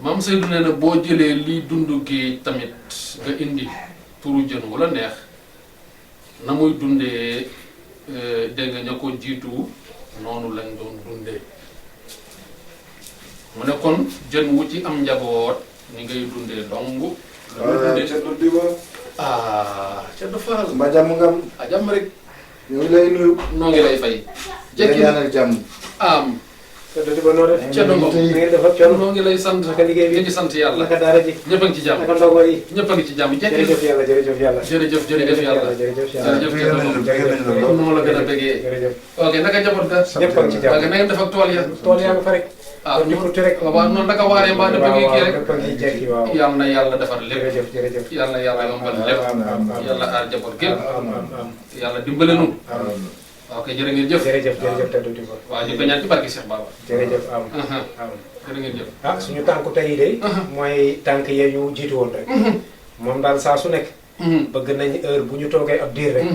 maam Seydou nee na boo jëlee liy dund géej tamit nga indi turu jën wala neex na muy dundee dégg nga ña ko jiitu noonu lañ doon dundee mu ne kon jën wu ci am njaboot ni ngay dundee dong la muy dundee Ceddo Diba. Ceddo Fall Mba jàmm ngam. jàmm rek ñu ngi lay nuyu. noo ngi lay fay jekki ñaanal jàmm. am Ceddo Diba noo def. Ceddo Ngom na ngeen def ak coono. noo ngi lay sant naka liggéey bi nga ci sant yàlla naka daara ji. ñëpp a ngi ci jàmm naka ndogo yi. ñëpp a ngi ci jàmm jekki jërëjëf yàlla jërëjëf yàlla. jërëjëf jërëjëf yàlla jërëjëf yàlla. jërëjëf Ceddo Ngom kon moo la gën a bëggee jërëjëf. ok naka njaboot ga ñëpp a ngi ci jàmm. ok na ngeen def ak tool ya tool yaa ngi fa rek. ah ñu ko rek. waaw noonu naka waaree mbaa dafa ngi kii rek ñëpp a ngi jekki waaw. yàlla na yàlla defar lépp jërëjëf jërëjëf. yàlla na yàlla yombal lépp yàlla aar njaboot gépp am. yàlla dimbale nu ok jërë ngeen jëf jërëjëf jërëjëf Ceddo Diba. waaw ñu ko ñaan ci barki Cheikh Baba jërëjëf am. jërë ngeen jëf ah suñu tànku tey de. mooy tànk yee ñu jiitu woon rek. moom daal saa su nekk. bëgg nañ heure bu ñu toogee ab diir rek.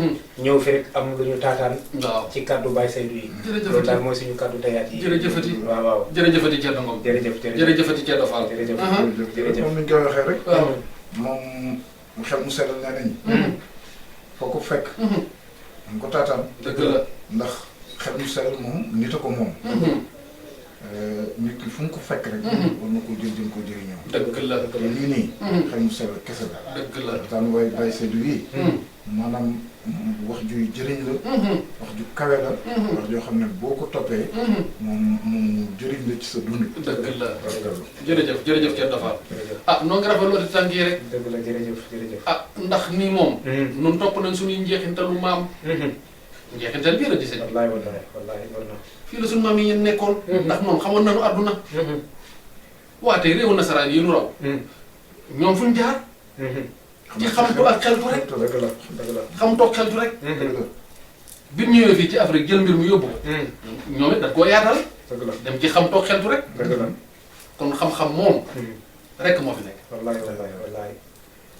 ñëw fi rek am lu ñu taataan. waaw ci kaddu Baye Seydou yi. jërëjëfati loolu daal mooy suñu kaddu tayaat yi. jërëjëfati waaw waaw. jërëjëfati Ceddo Ngom jërëjëf jërëjëf jërëjëfati Ceddo Fall jërëjëf jërëjëf moom ni ñu koy waxee rek. waaw moom mu xel mu sellal nee nañ. foo ko fekk. mu ko taataan. dëgg la ndax xel mu sellal moom nit a ko moom. nit ki fu mu ko fekk rek. war na ko jël ko jëriñoo. dëgg la te lii nii. xel mu sellal kese la. dëgg la daan way Baye Seydou yi. maanaam wax juy jëriñ la. wax ju kawe la. wax joo xam ne boo ko toppee. moom mu jëriñ la ci sa dund. dëgg la jërëjëf jërëjëf Ceddo Fall ah noo ngi rafetlu di tànk yi rek dëgg la jërëjëf jërëjëf. ah ndax nii moom nun topp nañ suñuy njeexintalu maam njeexintal bii la di sëñ wallaay wallaay wallaay war na. fii la suñu maam yi yéen nekkoon ndax moom xamoon nañu àdduna waa tey réewu nasaraan yi nu raw ñoom fu ñu jaar ci xamtu ak xeltu rek dëgg la dëgg la. xam toog xeltu rek dëgg la. bi ñu ñëwee fii ci Afrique jël mbir mu yóbbu ko ñoom it dañ koo yaatal dëgg la dem ci xam toog xeltu rek dëgg la. kon xam-xam moom rek moo fi nekk wallaay wallaay wallaay.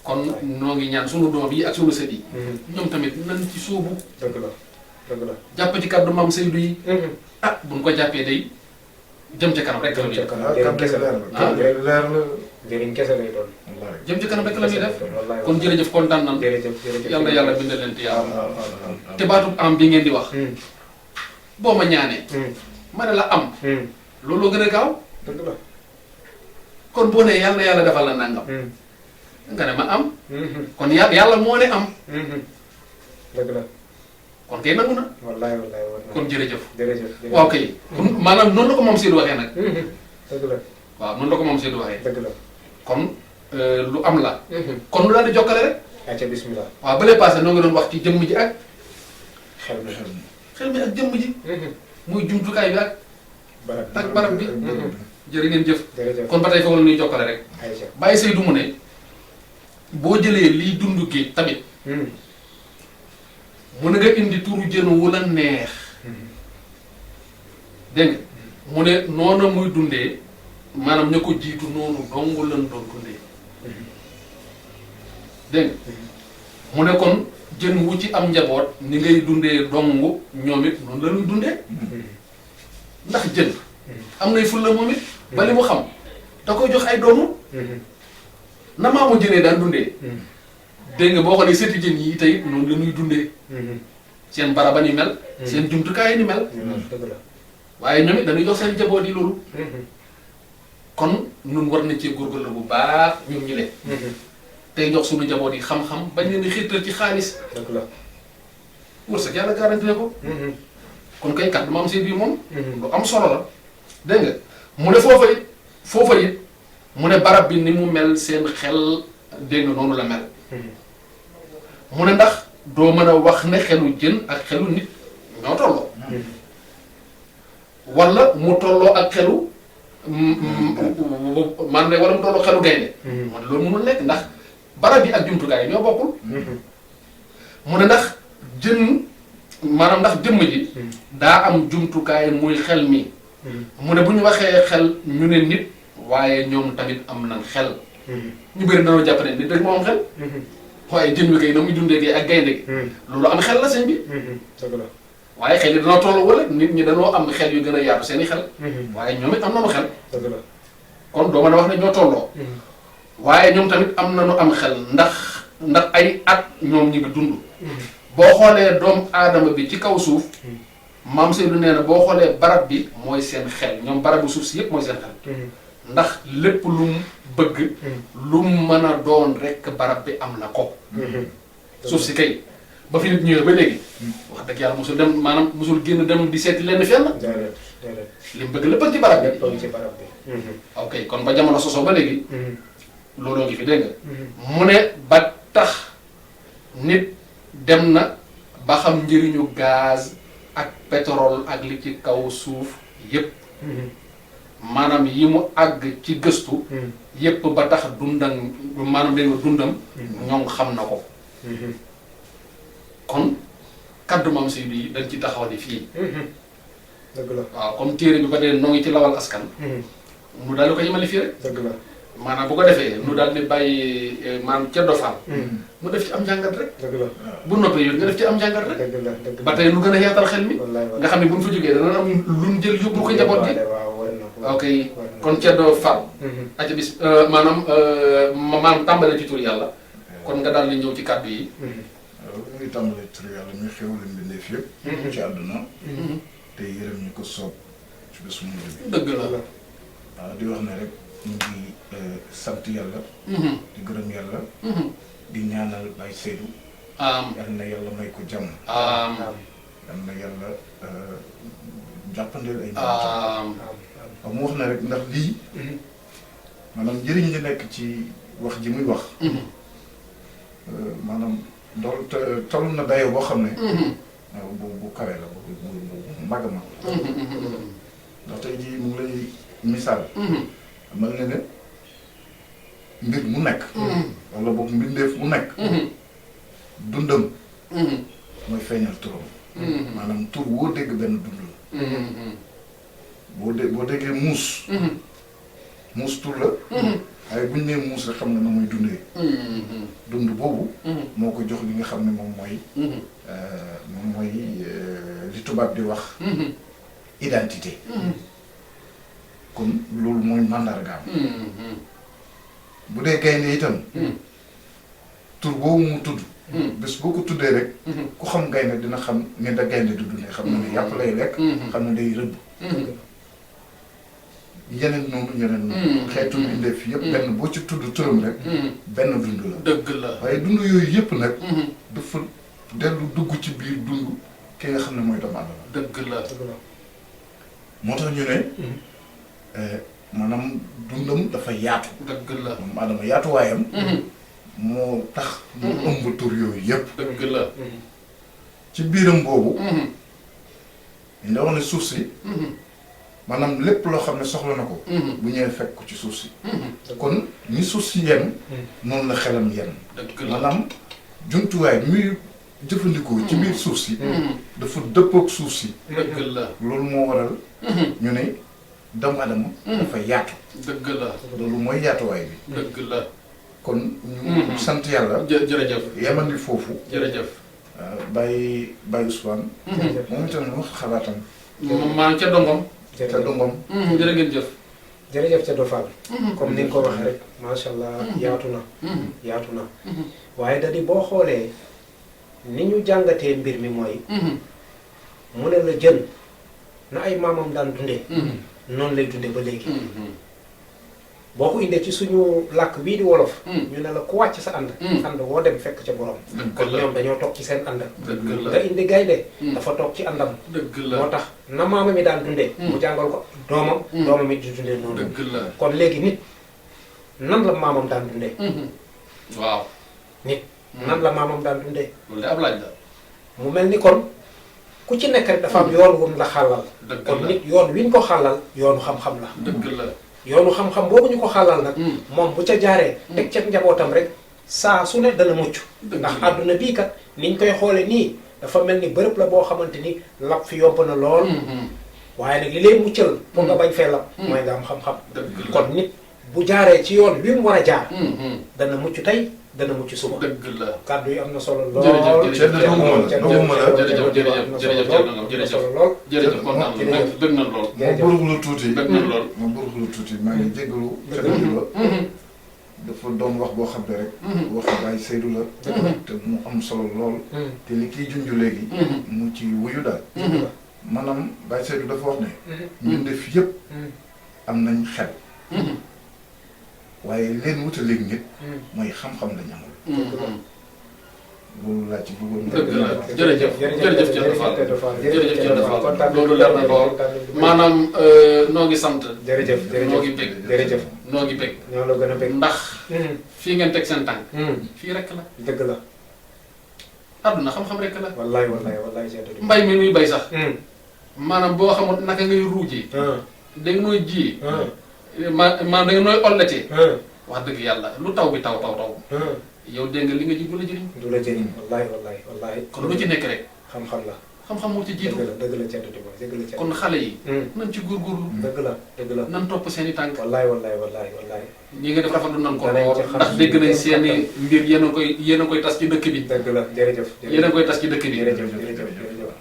kon noo ngi ñaan sunu doom yi ak sunu sët yi ñoom tamit nañ ci sóobu dëgg la dëgg la. jàpp ci kàddu maam Seydou yi ah buñ ko jàppee day jëm ca kanam rek la muy def jëriñ kese la. leer la. jëriñ kese lay doon. jëm ca kanam rek la muy def wallaay kon jërëjëf kontaan nan jërëjëf jërëjëf. yàlla yàlla bindal leen tiyaaba te baatu am bi ngeen di wax boo ma ñaanee ma ne la am looloo gën a gaaw dëgg la. kon boo nee yàlla yàlla defal la nangam nga ne ma am kon yàlla moo ne am dëgg la. kon kay nangu na wallaay wallaay war na. kon jërëjëf jërëjëf. waaw kay kon maanaam noonu la ko moom Seydou waxee nag dëgg la waaw noonu la ko moom Seydou waxee dëgg la. kon lu am la kon lu daal di jokkale rek acca bismillah. waaw ba lay passé noo ngi doon wax ci jëmm ji ak xel mi. xel mi ak jëmm ji muy jumtukaay bi ak barab bi jërë ngeen jëf jërëjëf. kon ba tey foofu la ñuy jokkale rek ayca. bàyyi Seydou mu ne boo jëlee liy dund géej tamit mu ne nga indi turu jën wu la neex dégg nga mu ne noonu muy dundee maanaam ña ko jiitu noonu dong lan doon dundee dégg nga mu ne kon jën wu ci am njaboot ni ngay dundee dong ñoom it noonu la ñuy dundee ndax jën am nay fulla moom it ba li mu xam da koy jox ay doomu na maamu jënee daan dundee dégg nga boo xoolee seeti jën yi tey noonu la ñuy dundee seen baraba ni mel seen jumtukaay ni mel dëgg la. waaye ñoom it dañuy jox seen njaboot yi loolu kon nun war nañ cee góorgóorlu bu baax ñun ñi leen tey jox suñu njaboot yi xam-xam bañ leen di xiirtal ci xaalis dëgg la. wërsëg yàlla garanti ne ko kon kay kat du ma am seen bii moom lu am solo la dégg nga mu ne foofa it mu ne barab bi ni mu mel seen xel dégg nga noonu la mel mu ne ndax doo mën a wax ne xelu jën ak xelu nit ñoo tolloo wala mu tolloo ak xelu man ne wala mu tolloo xelu gaynde mu ne loolu mënul nekk ndax barab bi ak jumtukaay ñoo bokkul mu ne ndax jën maanaam ndax jëmm ji daa am jumtukaay muy xel mi mu ne bu ñu waxee xel ñu ne nit waaye ñoom tamit am nañ xel ñu bëri dañoo jàpp ne nit rek moo am xel waaye jën wi kay na muy dundee kay ak gaynde gi loolu am xel la sëñ bi dëgg la. waaye xel yi danoo toll wala nit ñi danoo am xel yu gën a yaatu seen i xel waaye ñoom it am nañu xel dëgg la. kon doo mën a wax ne ñoo tolloo waaye ñoom tamit am na nu am xel ndax ay at ñoom ñi ngi dund boo xoolee doomu aadama bi ci kaw suuf maam Seydou nee na boo xoolee barab bi mooy seen xel ñoom barabu suuf si yëpp mooy seen xel ndax lépp lu mu bëgg lu mu mën a doon rekk barab bi am na ko suuf si kay ba fi nit ñëwee ba léegi wax dëgg yàlla musul dem maanaam musul génn dem di seeti lenn fenn li mu bëgg lépp ci barab bi ok kon ba jamono sosoo ba léegi looloo ngi fi dégg nga mu ne ba tax nit dem na ba xam njëriñu gaz ak pétrole ak li ci kaw suuf yépp maanaam yi mu àgg ci gëstu yépp ba tax dundam maanaam dégg nga dundam ñoom xam na ko kon kaddu maam Seydou yi dañ ci taxaw ni fii dëgg la waaw comme téere bi ba dee noo ngi ci lawal askan mu daal di ko yemale fii rek dëgg la maanaam bu ko defee nu daal di bàyyi maanaam Ceddo Fall mu def ci am njàngat rek dëgg la bu noppee yoon nga def ci am njàngat rek dëgg la dëgg la ba tey nu gën a yaatal xel mi wallaay nga xam ne bu ñu fa jógee dana am luñ jël yóbbu ko njaboot gi waaw war na ok kon Ceddo Fall aca bis maanaam tàmbale ci tur yàlla kon nga daal di ñëw ci kàddu yi waaw ñu ngi tàmbalee tur yàlla muy xéwale mbindeef yëpp ci àdduna te yërëm ñu ko soob ci bés mu mujj bi dëgg la waaw di wax ne rek ñu ngi sant yàlla di gërëm yàlla di ñaanal Baye Seydou yal na yàlla may ko jàmm yal na yàlla jàppandeel ay njabootam waaw mu wax ne rek ndax lii maanaam njëriñ li nekk ci wax ji muy wax maanaam dool toll na dayoo boo xam ne bu kawe la bu mag a mag ndax tey jii mu ngi lay misaal mel na ne mbir mu nekk wala boog mbindeef mu nekk dundam mooy feeñal turam maanaam tur woo dégg benn dund la boo déggee muus muus tur la waaye bu ñu nee muus rek xam nga na muy dundee dund boobu moo ko jox li nga xam ne moom mooy li tubaab di wax identité kon loolu mooy màndargaam bu dee gaynde itam tur boobu mu tudd bés boo ko tuddee rek ku xam gaynde dina xam ne da gaynde du dundee xam na ne yàpp lay lekk xam ne day rëbb yeneen noonu xeetu mbindeef yëpp benn boo ci tudd turam rek benn dund la dëgg la waaye dund yooyu yëpp nag dafa dellu dugg ci biir dund ki nga xam ne mooy doomu aadama dëgg la moo tax ñu ne maanaam dundam dafa yaatu dëgg la moom aadama yaatuwaayam moo tax mu ëmb tur yooyu yëpp dëgg la ci biiram boobu dañ la wax ne suuf si maanaam lépp loo xam ne soxla na ko bu ñëwee fekk ko ci suuf si kon ni suuf si yenn noonu la xelam yenn dëgg la maanaam jumtuwaay bi muy jëfandikoo ci biir suuf si dafa dëppook suuf si dëgg la loolu moo waral ñu ne doomu adama dafa yaatu dëgg la loolu mooy yaatuwaay bi dëgg la kon ñu sant yàlla jërëjëf yemandi foofu jërëjëf Baye Ousmane moom itam wax xalaatam maa ngi ca dongom te dongom jërë ngeen jëf jërëjëf Ceddo Fall comme ni nga ko waxee rek macha allah yaatu na waaye da di boo xoolee ni ñu jàngatee mbir mi mooy mu ne la jën na ay maamam daan dundee noonu lay dunde ba léegi boo ko indee ci suñu làkk bii di wolof ñu ne la ku wàcc sa ànd ànd woo dem fekk ca borom kon ñoom dañoo toog ci seen ànd nga indi gaynde dafa toog ci àndam dëgg la moo tax na maama mi daan dundee mu jàngal ko doomam it di dundee noonu dëgg la kon léegi nit nan la maamam daan dundee waaw nit nan la maamam daan dundee loolu de ab laaj la mu mel ni kon ku ci nekk rek dafa am yoon wum la xàllal kon nit yoon wi ñu ko xàllal yoonu xam-xam la dëgg la yoonu xam-xam boobu ñu ko xàllal nag moom bu ca jaaree teg ca njabootam rek saa su ne dana mucc ndax àdduna bii kat niñ koy xoole nii dafa mel ni bërëb la boo xamante ni lab fi yomb na lool waaye nag li lay muccal pour nga bañ fee lab mooy nga am xam-xam kon nit bu jaaree ci yoon wi mu war a jaar dana mucc tey dana mucc suba. dëgg la. kàddu yi am na solo lool. jërëjëf jërëjëf kontaan na bëgg na lool. ma buruxlu tuuti. bëgg na lool. ma buruxlu tuuti maa ngi jégalu. Thierno la. dafa doon wax boo xam ne rek. waxi Baye Seydou la. te mu am solo lool. te li kiy junj léegi. mu ci wuyu daal. maanaam Baye Seydou dafa wax ne. ñun def yëpp. am nañ xel. waaye leen wutaleeg nit. mooy xam-xam lañ amul. loolu laa ci bëggoon. dëgg la jërëjëf jërëjëf Thierno Fall jërëjëf Thierno Fall loolu leer na lool maanaam noo ngi sant. jërëjëf noo ngi bég. jërëjëf noo ngi bég. ñoo la gën a bég. ndax. fii ngeen teg seen tànk. fii rek la. dëgg la. àdduna xam-xam rek la. wallaay mbay mi nuy bay sax. maanaam boo xamul naka ngay ruujee. da nga nooy jiyee. maanaam da nga nooy olletee. wax dëgg yàlla lu taw bi taw. yow dégg nga li nga ji du la jëriñ. du la jëriñ wallaay. kon lu ci nekk rek. xam-xam la. xam-xam moo ci jiitu. dëgg la dëgg la kon xale yi. nan ci góorgóorlu. dëgg la. nan topp seen i tànk. wallaay. ñi nga def rafetlu nan ko danañ lool ci xam ndax dégg nañ seen i mbir yéen a koy tas ci dëkk bi. dëgg la jërëjëf. yéen a koy tas ci dëkk bi. jërëjëf.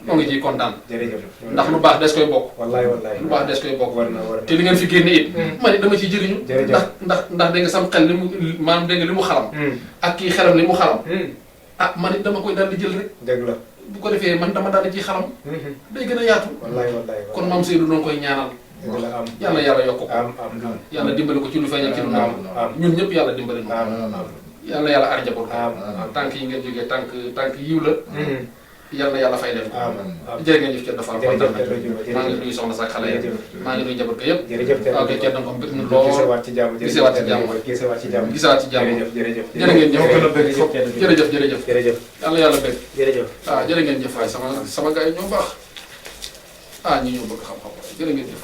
moo ngi ciy kontaan. jërëjëf. ndax lu baax des koy bokk. wallaay. lu baax des koy bokk. war na te li ngeen fi génne it. man it dama ciy jëriñu. jërëjëf ndax dégg nga sam xel li mu maanaam dégg nga li mu xalam. ak kii xelam li mu xalam. ah man it dama koy daal di jël rek. dëgg la. bu ko defee man dama daal di ciy xalam. day gën a yaatu. wallaay. kon maam Seydou doon koy ñaanal. dëgg la am. yàlla yokk ko. am. yàlla dimbali ko ci lu feeñ ak ci lu nëbb. ñun ñëpp yàlla dimbali ko. yàlla aar njaboot ko. tànk yi ngeen jógee tànk yiw la. yàlla fay leen ko. jërë ngeen jëf Thierno Fall kontaan nañu. maa ngi nuyu soxna sax xale yi. maa ngi nuyu njaboot ko yëpp. jërëjëf ok Thierno ko bëgg na lool. gisewaat ci jàmm. jërëjëf. jërë ngeen jëf jërëjëf. jërëjëf yàlla bëgg. jërëjëf. jërë ngeen jëf waay sama gars yi ñoo baax ñi ñoo bëgg xam-xam jërë ngeen jëf